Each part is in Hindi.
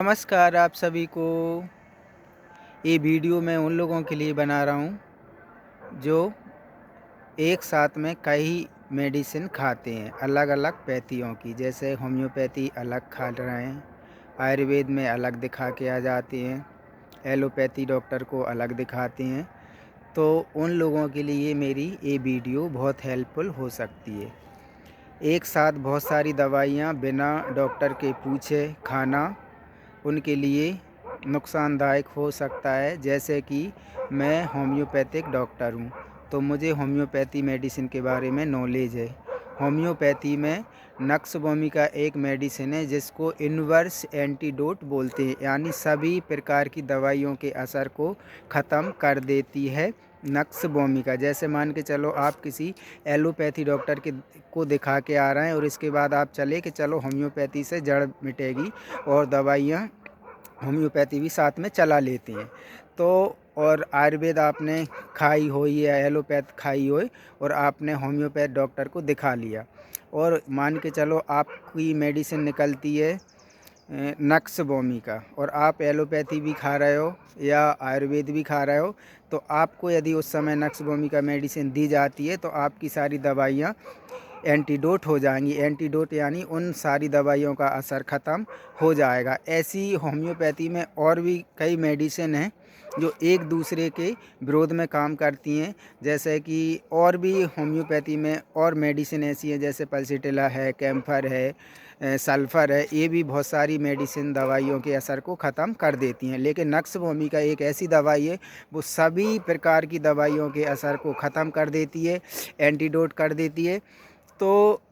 नमस्कार आप सभी को। ये वीडियो मैं उन लोगों के लिए बना रहा हूँ जो एक साथ में कई मेडिसिन खाते हैं अलग अलग पैथियों की, जैसे होम्योपैथी अलग खा रहे हैं, आयुर्वेद में अलग दिखा के आ जाते हैं, एलोपैथी डॉक्टर को अलग दिखाते हैं। तो उन लोगों के लिए मेरी ये वीडियो बहुत हेल्पफुल हो सकती है। एक साथ बहुत सारी दवाइयाँ बिना डॉक्टर के पूछे खाना उनके लिए नुकसानदायक हो सकता है। जैसे कि मैं होम्योपैथिक डॉक्टर हूँ, तो मुझे होम्योपैथी मेडिसिन के बारे में नॉलेज है। होम्योपैथी में नक्सवोमी का एक मेडिसिन है जिसको इन्वर्स एंटीडोट बोलते हैं, यानी सभी प्रकार की दवाइयों के असर को ख़त्म कर देती है नक्सवोमी का। जैसे मान के चलो आप किसी एलोपैथी डॉक्टर को दिखा के आ रहे हैं और इसके बाद आप चले कि चलो होम्योपैथी से जड़ मिटेगी और दवाइयाँ होम्योपैथी भी साथ में चला लेते हैं। तो और आयुर्वेद आपने खाई हो या एलोपैथ खाई हो और आपने होम्योपैथ डॉक्टर को दिखा लिया और मान के चलो आपकी मेडिसिन निकलती है नक्सवोमी का और आप एलोपैथी भी खा रहे हो या आयुर्वेद भी खा रहे हो, तो आपको यदि उस समय नक्सवोमी का मेडिसिन दी जाती है तो आपकी सारी दवाइयाँ एंटीडोट हो जाएंगी। एंटीडोट यानी उन सारी दवाइयों का असर ख़त्म हो जाएगा। ऐसी होम्योपैथी में और भी कई मेडिसिन हैं जो एक दूसरे के विरोध में काम करती हैं। जैसे कि और भी होम्योपैथी में और मेडिसिन ऐसी हैं, जैसे पल्सिटिला है, कैम्फर है, सल्फ़र है। ये भी बहुत सारी मेडिसिन दवाइयों के असर को ख़त्म कर देती हैं। लेकिन नक्सवोमी का एक ऐसी दवाई है वो सभी प्रकार की दवाइयों के असर को ख़त्म कर देती है, एंटीडोट कर देती है। तो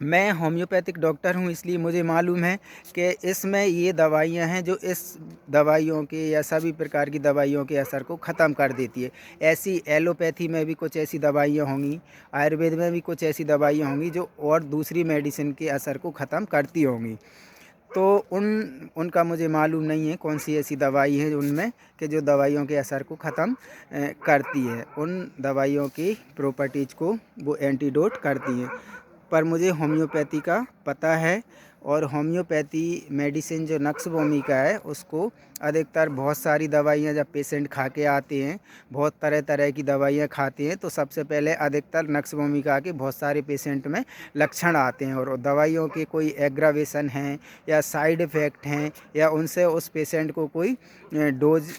मैं होम्योपैथिक डॉक्टर हूँ, इसलिए मुझे मालूम है कि इसमें ये दवाइयाँ हैं जो इस दवाइयों के या सभी प्रकार की दवाइयों के असर को ख़त्म कर देती है। ऐसी एलोपैथी में भी कुछ ऐसी दवाइयाँ होंगी, आयुर्वेद में भी कुछ ऐसी दवाइयाँ होंगी जो और दूसरी मेडिसिन के असर को ख़त्म करती होंगी। तो उनका मुझे मालूम नहीं है कौन सी ऐसी दवाई है उनमें कि जो दवाइयों के असर को ख़त्म करती है, उन दवाइयों की प्रॉपर्टीज़ को वो एंटीडोट करती हैं। पर मुझे होम्योपैथी का पता है और होम्योपैथी मेडिसिन जो नक्सवोमी का है उसको अधिकतर बहुत सारी दवाइयाँ जब पेशेंट खा के आते हैं, बहुत तरह तरह की दवाइयाँ खाते हैं, तो सबसे पहले अधिकतर नक्सवोमी का के बहुत सारे पेशेंट में लक्षण आते हैं और दवाइयों के कोई एग्रावेशन हैं या साइड इफ़ेक्ट हैं या उनसे उस पेशेंट को कोई डोज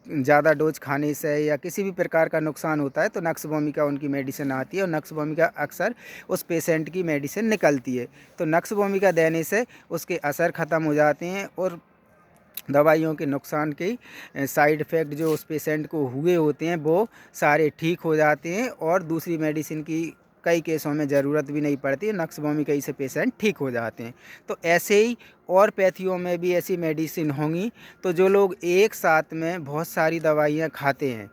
ज़्यादा डोज खाने से या किसी भी प्रकार का नुकसान होता है तो नक्सवोमी का उनकी मेडिसिन आती है और नक्सवोमी का अक्सर उस पेशेंट की मेडिसिन निकलती है। तो नक्सवोमी का देने से उसके असर ख़त्म हो जाते हैं और दवाइयों के नुकसान के साइड इफ़ेक्ट जो उस पेशेंट को हुए होते हैं वो सारे ठीक हो जाते हैं और दूसरी मेडिसिन की कई केसों में ज़रूरत भी नहीं पड़ती है। नक्सवोमी कई से पेशेंट ठीक हो जाते हैं। तो ऐसे ही और पैथियों में भी ऐसी मेडिसिन होंगी। तो जो लोग एक साथ में बहुत सारी दवाइयाँ खाते हैं,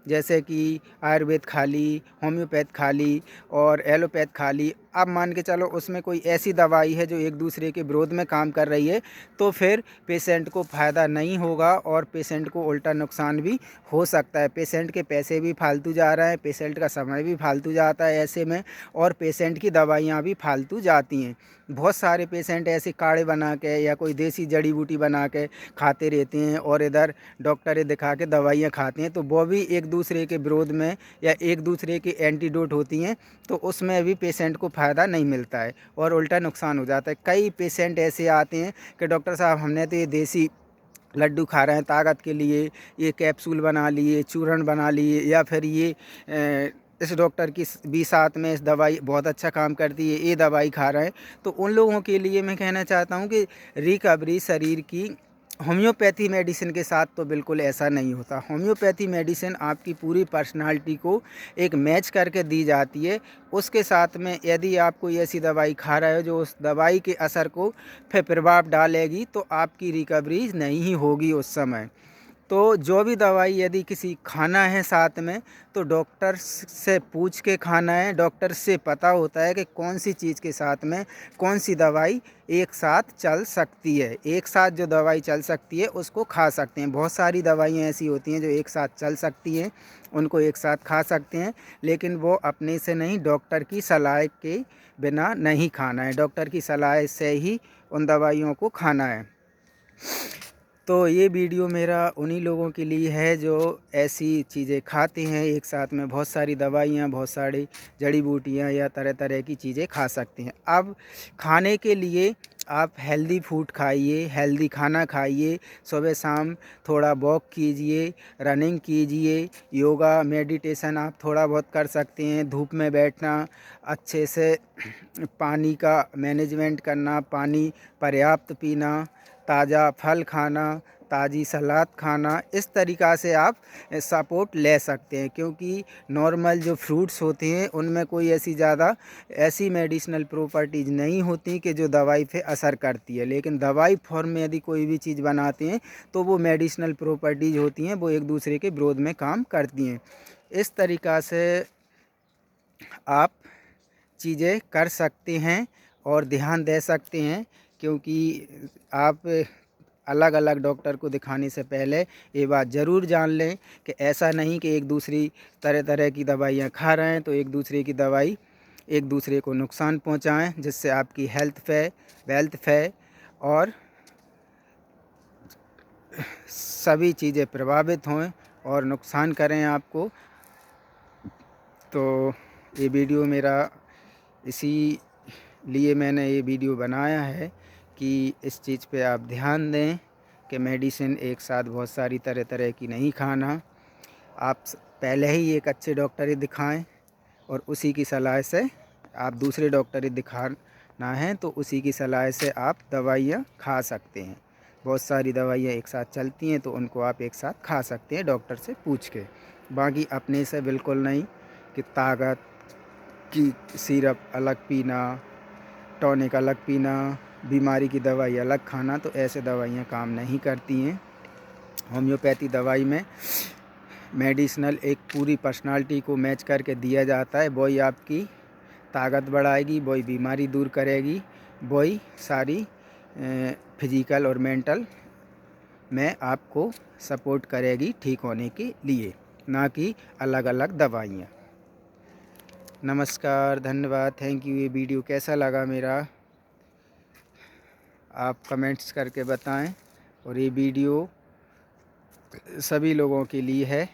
जैसे कि आयुर्वेद खा ली, होम्योपैथ खा ली और एलोपैथ खा ली, अब मान के चलो उसमें कोई ऐसी दवाई है जो एक दूसरे के विरोध में काम कर रही है, तो फिर पेशेंट को फ़ायदा नहीं होगा और पेशेंट को उल्टा नुकसान भी हो सकता है। पेशेंट के पैसे भी फालतू जा रहे हैं, पेशेंट का समय भी फालतू जाता है ऐसे में, और पेशेंट की दवाइयाँ भी फालतू जाती हैं। बहुत सारे पेशेंट ऐसे काढ़े बना के या कोई देसी जड़ी बूटी बना के खाते रहते हैं और इधर डॉक्टर दिखा के दवाइयाँ खाते हैं, तो वो भी एक दूसरे के विरोध में या एक दूसरे की एंटीडोट होती हैं, तो उसमें भी पेशेंट को फ़ायदा नहीं मिलता है और उल्टा नुकसान हो जाता है। कई पेशेंट ऐसे आते हैं कि डॉक्टर साहब हमने तो ये देसी लड्डू खा रहे हैं ताकत के लिए, ये कैप्सूल बना लिए, चूर्ण बना लिए, या फिर ये इस डॉक्टर की भी साथ में इस दवाई बहुत अच्छा काम करती है, ये दवाई खा रहे हैं। तो उन लोगों के लिए मैं कहना चाहता हूँ कि रिकवरी शरीर की होम्योपैथी मेडिसिन के साथ तो बिल्कुल ऐसा नहीं होता। होम्योपैथी मेडिसिन आपकी पूरी पर्सनालिटी को एक मैच करके दी जाती है। उसके साथ में यदि आप कोई ऐसी दवाई खा रहे हो जो उस दवाई के असर को फिर प्रभाव डालेगी, तो आपकी रिकवरी नहीं होगी उस समय। तो जो भी दवाई यदि किसी खाना है साथ में, तो डॉक्टर से पूछ के खाना है। डॉक्टर से पता होता है कि कौन सी चीज़ के साथ में कौन सी दवाई एक साथ चल सकती है। एक साथ जो दवाई चल सकती है उसको खा सकते हैं। बहुत सारी दवाइयाँ ऐसी होती हैं जो एक साथ चल सकती हैं, उनको एक साथ खा सकते हैं, लेकिन वो अपने से नहीं, डॉक्टर की सलाह के बिना नहीं खाना है। डॉक्टर की सलाह से ही उन दवाइयों को खाना है। तो ये वीडियो मेरा उन्हीं लोगों के लिए है जो ऐसी चीज़ें खाते हैं, एक साथ में बहुत सारी दवाइयाँ, बहुत सारी जड़ी बूटियाँ या तरह तरह की चीज़ें खा सकते हैं। अब खाने के लिए आप हेल्दी फूड खाइए, हेल्दी खाना खाइए, सुबह शाम थोड़ा वॉक कीजिए, रनिंग कीजिए, योगा मेडिटेशन आप थोड़ा बहुत कर सकते हैं। धूप में बैठना, अच्छे से पानी का मैनेजमेंट करना, पानी पर्याप्त पीना, ताज़ा फल खाना, ताज़ी सलाद खाना, इस तरीक़ा से आप सपोर्ट ले सकते हैं। क्योंकि नॉर्मल जो फ्रूट्स होते हैं उनमें कोई ऐसी मेडिसिनल प्रॉपर्टीज़ नहीं होती कि जो दवाई पे असर करती है, लेकिन दवाई फॉर्म में यदि कोई भी चीज़ बनाते हैं तो वो मेडिसिनल प्रॉपर्टीज़ होती हैं, वो एक दूसरे के विरोध में काम करती हैं। इस तरीक़ा से आप चीज़ें कर सकते हैं और ध्यान दे सकते हैं। क्योंकि आप अलग अलग डॉक्टर को दिखाने से पहले ये बात ज़रूर जान लें कि ऐसा नहीं कि एक दूसरी तरह तरह की दवाइयाँ खा रहे हैं तो एक दूसरे की दवाई एक दूसरे को नुकसान पहुंचाएं, जिससे आपकी वेल्थ पे और सभी चीज़ें प्रभावित हों और नुकसान करें आपको। तो ये वीडियो मेरा इसी लिए मैंने ये वीडियो बनाया है कि इस चीज़ पे आप ध्यान दें कि मेडिसिन एक साथ बहुत सारी तरह तरह की नहीं खाना। आप पहले ही एक अच्छे डॉक्टर ही दिखाएं और उसी की सलाह से आप दूसरे डॉक्टर ही दिखाना है तो उसी की सलाह से आप दवाइयाँ खा सकते हैं। बहुत सारी दवाइयाँ एक साथ चलती हैं तो उनको आप एक साथ खा सकते हैं डॉक्टर से पूछ के। बाकी अपने से बिल्कुल नहीं कि ताकत की सिरप अलग पीना, टॉनिक अलग पीना, बीमारी की दवाई अलग खाना, तो ऐसे दवाइयाँ काम नहीं करती हैं। होम्योपैथी दवाई में मेडिसिनल एक पूरी पर्सनालिटी को मैच करके दिया जाता है। वही आपकी ताकत बढ़ाएगी, वही बीमारी दूर करेगी, वही सारी फिजिकल और मेंटल में आपको सपोर्ट करेगी ठीक होने के लिए, ना कि अलग अलग दवाइयाँ। नमस्कार, धन्यवाद, थैंक यू। ये वीडियो कैसा लगा मेरा आप कमेंट्स करके बताएं। और ये वीडियो सभी लोगों के लिए है